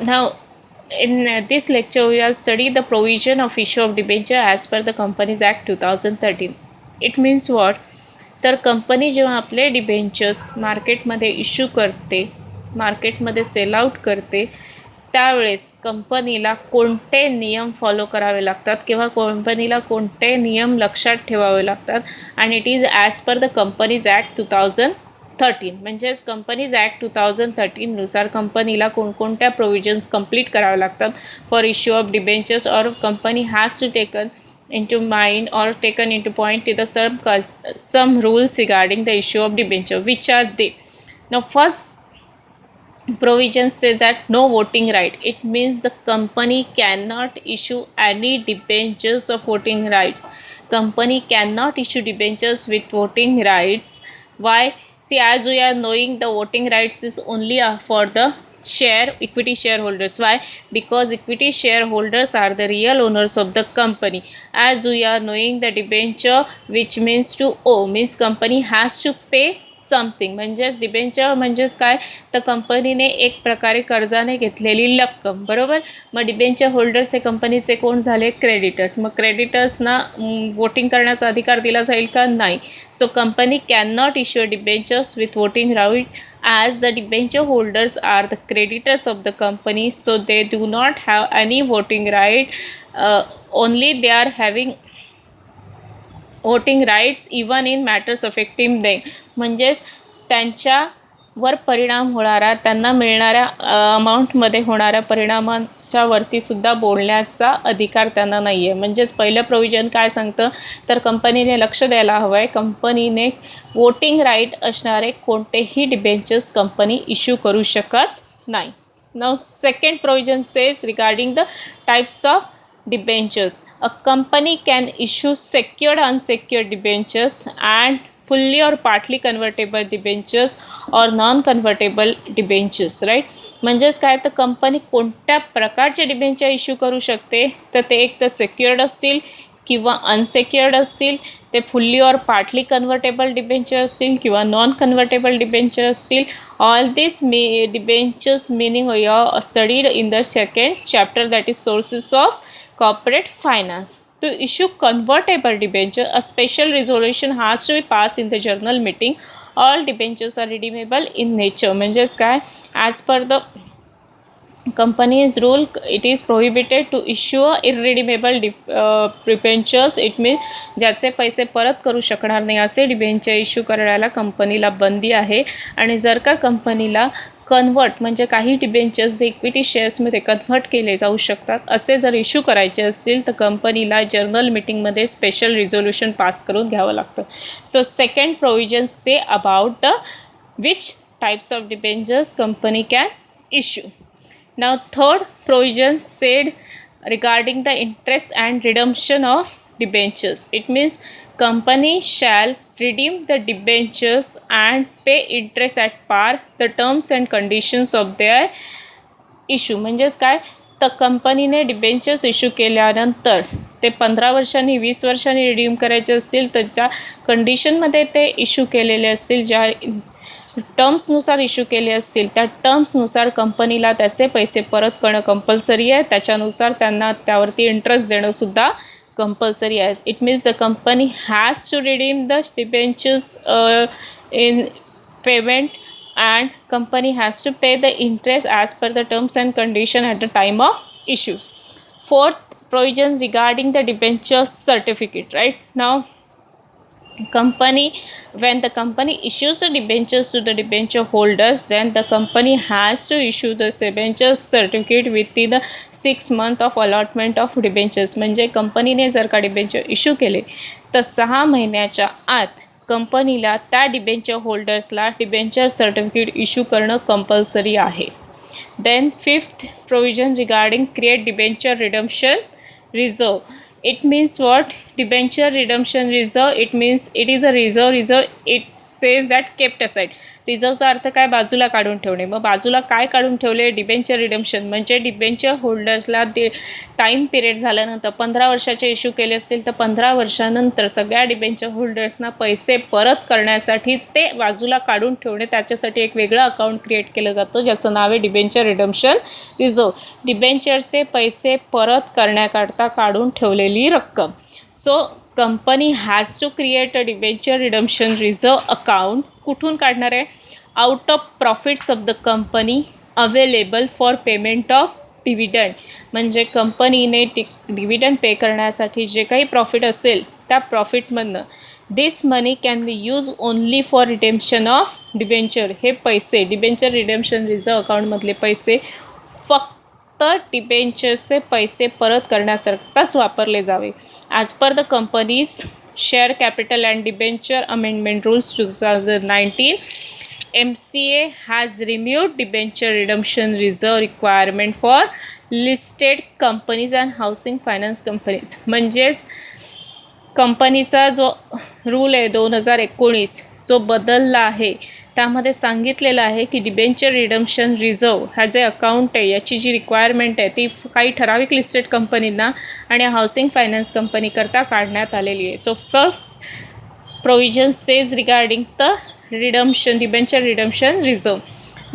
Now, in this lecture, we will study the provision of issue of debenture as per the Companies Act 2013. It means what? तर company जेव्हा आपले debentures मार्केटमध्ये issue करते, मार्केटमध्ये sell out करते, त्यावेळेस कंपनीला कोणते नियम फॉलो करावे लागतात किंवा कंपनीला कोणते नियम लक्षात ठेवावे लागतात. आणि it is as per the companies act 2013. म्हणजेच कंपनीज ॲक्ट 2013नुसार कंपनीला कोणकोणत्या प्रोव्हिजन्स कंप्लीट कराव्या लागतात for issue of debentures, or company has to taken into mind or taken into point to the some rules regarding the issue of debenture. Which are they? Now, first provision says that no voting right. It means the company cannot issue any debentures of voting rights. Company cannot issue debentures with voting rights. Why? See, as we are knowing, the voting rights is only for the equity shareholders. Why? Because equity shareholders are the real owners of the company. As we are knowing, the debenture, which means to owe, means company has to pay something. म्हणजेच debenture म्हणजेच काय, तर कंपनीने एक प्रकारे कर्जाने घेतलेली रक्कम, बरोबर. मग डिबेंचर होल्डर्स हे कंपनीचे कोण झाले? क्रेडिटर्स. मग क्रेडिटर्सना वोटिंग करण्याचा अधिकार दिला जाईल का? नाही. So company can not issue debentures with voting right as the debenture holders are the creditors of the company, so they do not have any voting right. Only they are having voting rights even in matters affecting them. म्हणजेच त्यांच्यावर परिणाम होणारा, त्यांना मिळणाऱ्या अमाऊंटमध्ये होणाऱ्या परिणामांच्या वरतीसुद्धा बोलण्याचा अधिकार त्यांना नाही आहे. म्हणजेच पहिलं प्रोव्हिजन काय सांगतं, तर कंपनीने लक्ष द्यायला हवं आहे, कंपनीने वोटिंग राईट असणारे कोणतेही डिबेंचर्स कंपनी इश्यू करू शकत नाही. Now second provision says regarding the types of debentures. A company can issue secured, unsecured debentures and fully or partly convertible debentures or non-convertible debentures, right? म्हणजेच काय, तर company कोणत्या प्रकारचे डिबेंचर इश्यू करू शकते, तर ते एक तर सेक्युअर्ड असतील किंवा अनसेक्युअर्ड असतील, ते फुल्ली और पार्टली कन्व्हर्टेबल डिबेंचर असतील किंवा नॉन कन्व्हर्टेबल डिबेंचर असतील. All this debentures meaning your studied in the second chapter, that is sources of corporate finance. To issue convertible debenture, a special resolution has to be passed in the general meeting. All debentures are redeemable in nature. म्हणजेच काय, as per the company's rule, it is prohibited to issue irredeemable debentures. It means ज्याचे पैसे परत करू शकणार नाही असे debenture issue करायला कंपनीला बंदी आहे. आणि जर का कंपनीला कन्वर्ट म्हणजे काही डिबेंचर्स जे इक्विटी शेअर्समध्ये कन्व्हर्ट केले जाऊ शकतात असे जर इश्यू करायचे असतील, तर कंपनीला जर्नल मीटिंगमध्ये स्पेशल रिझोल्युशन पास करून घ्यावं लागतं. So second provision say about the which types of debentures company can issue. Now, third provision said regarding the interest and redemption of debentures. It means company shall redeem the debentures and pay interest at par, the terms and conditions of their issue. म्हणजेच काय, तर कंपनीने debentures issue केल्यानंतर ते 15 वर्षांनी 20 वर्षांनी redeem करायचे असतील, तर ज्या कंडिशनमध्ये ते इश्यू केलेले असतील, ज्या टर्म्सनुसार इश्यू केले असतील, त्या टर्म्सनुसार कंपनीला त्याचे पैसे परत करणं कंपल्सरी आहे. त्याच्यानुसार त्यांना त्यावरती इंटरेस्ट देणंसुद्धा कंपल्सरी आहे. It means the company has to redeem the debentures in payment and company has to pay the interest as per the terms and condition at the time of issue. Fourth provision regarding the debenture certificate. Right now, company, when the company issues the debentures to the debenture holders, then the company has to issue the debenture certificate within the 6 months of allotment of debentures. म्हणजे कंपनीने जर का debenture issue केले, तर 6 महिन्याच्या आत कंपनीला त्या डिबेंचर होल्डर्सला डिबेंचर सर्टिफिकेट इश्यू करणं कंपल्सरी आहे. Then fifth provision regarding create debenture redemption reserve. It means what? Debenture redemption reserve. It means it is a reserve. It says that kept aside. रिझर्वचा अर्थ काय, बाजूला काढून ठेवणे. मग बाजूला काय काढून ठेवले, डिबेंचर रिडम्पशन म्हणजे डिबेंचर होल्डर्सला टाईम पिरियड झाल्यानंतर 15 वर्षाचे इश्यू केले असतील तर 15 वर्षानंतर सगळ्या डिबेंचर होल्डर्सना पैसे परत करण्यासाठी ते बाजूला काढून ठेवणे, त्याच्यासाठी एक वेगळं अकाउंट क्रिएट केलं जातं ज्याचं नाव आहे डिबेंचर रिडम्पशन रिझर्व. डिबेंचरचे पैसे परत करण्याकरता काढून ठेवलेली रक्कम. So company has to create a debenture redemption reserve account. कुठून काढणार आहे, out of profits of the company available for payment of dividend. म्हणजे कंपनीने डिव्हिडंड पे करण्यासाठी जे काही प्रॉफिट असेल त्या प्रॉफिटमधनं this money can be use only for redemption of debenture. हे पैसे डिबेंचर रिडेम्पशन रिझर्व अकाउंटमधले पैसे फक्त डिबेंचरचे पैसे परत करण्यासारखाच वापरले जावे. As per the companies share capital and debenture amendment rules 2019, MCA has removed debenture redemption reserve requirement for listed companies and housing finance companies. म्हणजेच कंपनीचा जो रूल आहे 2019 जो बदलला आहे त्यामध्ये सांगितलेलं आहे की डिबेंचर रिडम्पशन रिझर्व हा जे अकाउंट आहे याची जी रिक्वायरमेंट आहे ती काही ठराविक लिस्टेड कंपनींना आणि हाऊसिंग फायनान्स कंपनीकरता काढण्यात आलेली आहे. So first provision says regarding the debenture redemption reserve.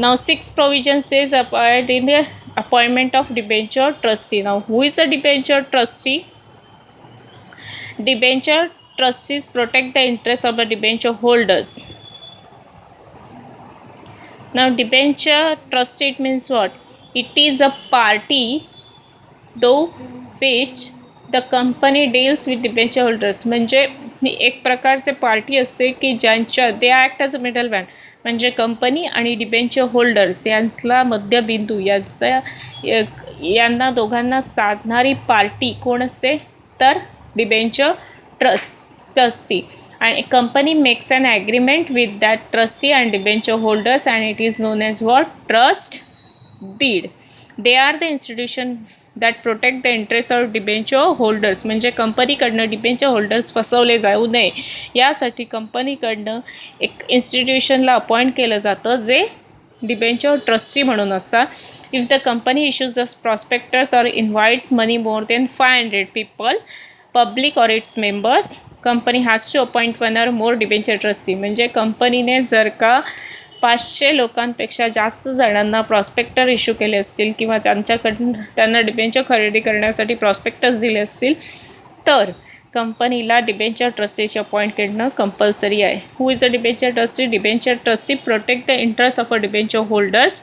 Now 6 provision says applied in the appointment of debenture trustee. Now who is a debenture trustee? Debenture trustees protect the interests of the debenture holders. Now debenture trustee, it means what? It is a party though which the company deals with debenture holders. म्हणजे एक प्रकारचे party असते की ज्यांच्या they act as a middle man. म्हणजे कंपनी आणि debenture holders यांचा मध्यबिंदू यांना दोघांना साधणारी पार्टी कोण असते तर डिबेंचर ट्रस्टी. आणि company makes an agreement with that trustee and debenture holders and it is known as what, trust deed. They are the institution that protect the interest of debenture holders. म्हणजे कंपनीकडनं debenture holders फसवले जाऊ नये यासाठी कंपनीकडनं एक इन्स्टिट्यूशनला appoint केलं जातं जे debenture trustee म्हणून असतात. If the company issues a prospectors or invites money more than 500 people public or its members, company has to appoint 1 or more debenture trustee. म्हणजे कंपनीने जर का 500 लोकांपेक्षा जास्त जणांना प्रॉस्पेक्टर इश्यू केले असतील किंवा त्यांना डिबेंचर खरेदी करण्यासाठी प्रॉस्पेक्टर्स दिले असतील तर कंपनीला डिबेंचर ट्रस्टीची अपॉइंट करणं कंपल्सरी आहे. Who is a debenture trustee? Debenture trustee protect the interest of a debenture holders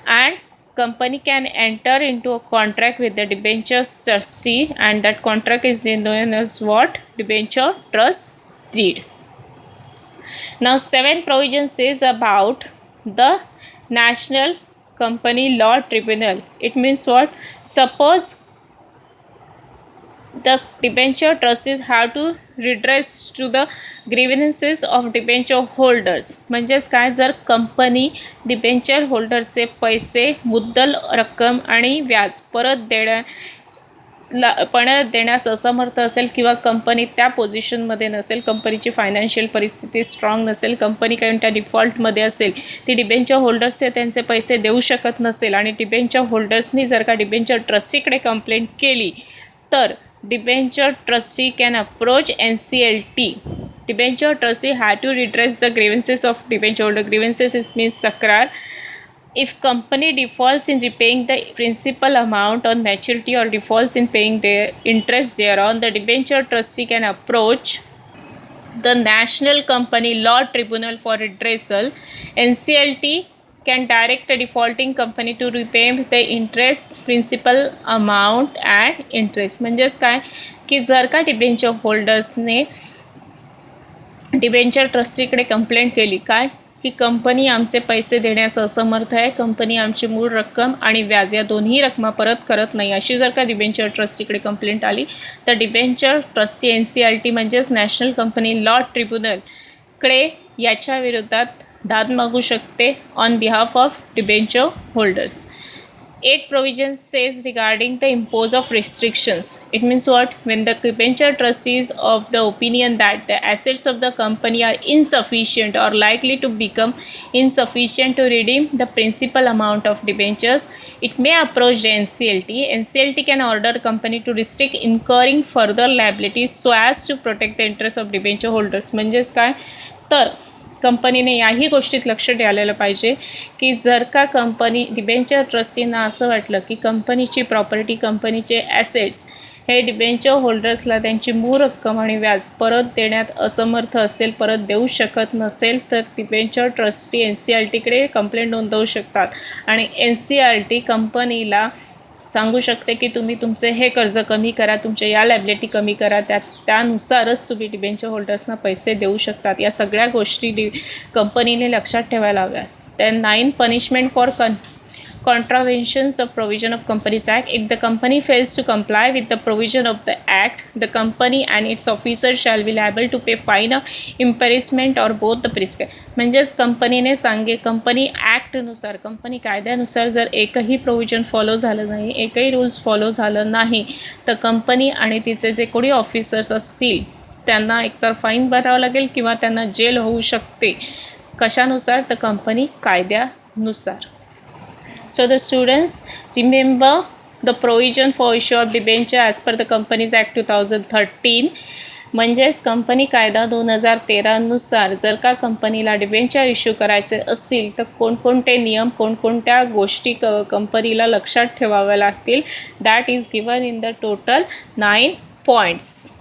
and company can enter into a contract with the debenture trustee and that contract is known as what? Debenture trust deed. Now 7 provision says about the National Company Law Tribunal. It means what? Suppose the debenture trustees have to redress to the grievances of debenture holders. म्हणजेच काय, जर company debenture होल्डरचे पैसे, मुद्दल रक्कम आणि व्याज परत देण्यास असमर्थ असेल किंवा कंपनी त्या पोझिशनमध्ये नसेल, कंपनीची फायनान्शियल परिस्थिती स्ट्रॉंग नसेल, कंपनी काही त्या डिफॉल्टमध्ये असेल, ती डिबेंचर होल्डर्सचे त्यांचे पैसे देऊ शकत नसेल आणि डिबेंचर होल्डर्सनी जर का डिबेंचर ट्रस्टीकडे कंप्लेंट केली तर debenture trustee can approach NCLT. Debenture trustee had to redress the grievances of debenture holder. Grievances means takrar. If company defaults in repaying the principal amount on maturity or defaults in paying the interest thereon, the debenture trustee can approach the National Company Law Tribunal for redressal. NCLT can direct a defaulting company to repay the interest, principal amount and interest. म्हणजेच काय की जर का debenture होल्डर्सने debenture ट्रस्टीकडे complaint केली काय की company आमचे पैसे देण्यास असमर्थ आहे, कंपनी आमची मूळ रक्कम आणि व्याज या दोन्ही रकमा परत करत नाही, अशी जर का डिबेंचर ट्रस्टीकडे कंप्लेंट आली तर डिबेंचर ट्रस्टी NCLT म्हणजेच नॅशनल कंपनी लॉ ट्रिब्युनलकडे याच्या विरोधात दाद मागू शकते on behalf of debenture holders. 8 provision says regarding the impose of restrictions. It means what? When the debenture trustees of the opinion that the assets of the company are insufficient or likely to become insufficient to redeem the principal amount of debentures, it may approach the NCLT. NCLT can order company to restrict incurring further liabilities so as to protect the interest of debenture holders. म्हणजेच काय तर कंपनीने याही गोष्टीत लक्ष द्यायला पाहिजे की जर का कंपनी डिबेंचर ट्रस्टींना असं वाटलं की कंपनीची प्रॉपर्टी कंपनीचे ॲसेट्स हे डिबेंचर होल्डर्सला त्यांची मूळ रक्कम आणि व्याज परत देण्यात असमर्थ असेल, परत देऊ शकत नसेल, तर डिबेंचर ट्रस्टी NCLTकडे कंप्लेंट नोंदवू शकतात आणि NCLT कंपनीला सांगू शकते की तुम्ही तुमचे हे कर्ज कमी करा, तुमच्या या लायबिलिटी कमी करा, त्यानुसारच तुम्ही डिबेंचर होल्डर्सना पैसे देऊ शकतात. या सगळ्या गोष्टी कंपनीने लक्षात ठेवायला हव्या. then 9 punishment for contraventions of provision of Companies Act. If the company fails to comply with the provision of the act, the company and its officers shall be liable to pay fine of imprisonment or both the prescribed. म्हणजेच कंपनीने company ॲक्टनुसार, company कायद्यानुसार जर एकही provision follow झालं नाही, एकही rules follow झालं नाही, तर कंपनी आणि तिचे जे कोणी ऑफिसर्स असतील त्यांना एकतर फाईन भरावं लागेल किंवा त्यांना जेल होऊ शकते. कशानुसार? तर कंपनी कायद्यानुसार. So the students remember the provision for issue of debenture as per the Companies Act 2013. म्हणजेच कंपनी कायदा 2013 नुसार जर का कंपनीला डिबेंचर इश्यू करायचे असतील तर कोणकोणते नियम, कोणकोणत्या गोष्टी कंपनीला लक्षात ठेवाव्या लागतील, that is given in the total 9 points.